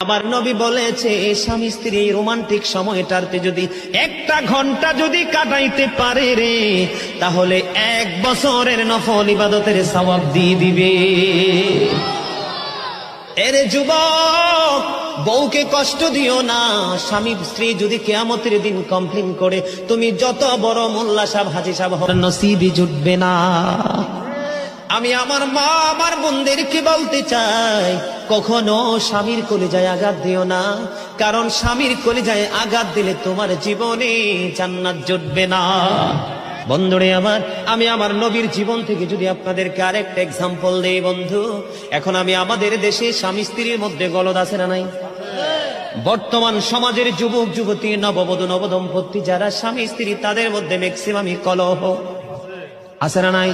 আমার নবী বলেছে স্বামী স্ত্রী রোমান্টিক সময়টাতে যদি একটা ঘন্টা যদি কাটাইতে পারে রে, তাহলে 1 বছরের নফল ইবাদতের সওয়াব দিয়ে দিবে। এরে যুবক, বউকে কষ্ট দিও না। স্বামী স্ত্রী যদি কিয়ামতের দিন কমপ্লেইন করে, তুমি যত বড় মোল্লা সাহেব হাজী সাহেব হও, নসিবই জুটবে না। আমি আমার মা আমার বোনদেরকে বলতে চাই, কখনো স্বামীর কলিজায় আঘাত দিও না, কারণ স্বামীর কলিজায় আঘাত দিলে তোমার জীবনে জান্নাত জুটবে না। বন্ধুরে আমার, আমি আমার নবীর জীবন থেকে যদি আপনাদেরকে আরেকটা এক্সাম্পল দেই বন্ধু, এখন আমি আমাদের দেশে স্বামী স্ত্রীর মধ্যে গলদ আছে না নাই? বর্তমান সমাজের যুবক যুবতী, নববধূ নবদম্পতি যারা স্বামী স্ত্রী, তাদের মধ্যে ম্যাক্সিমামই কলহ আছে না নাই?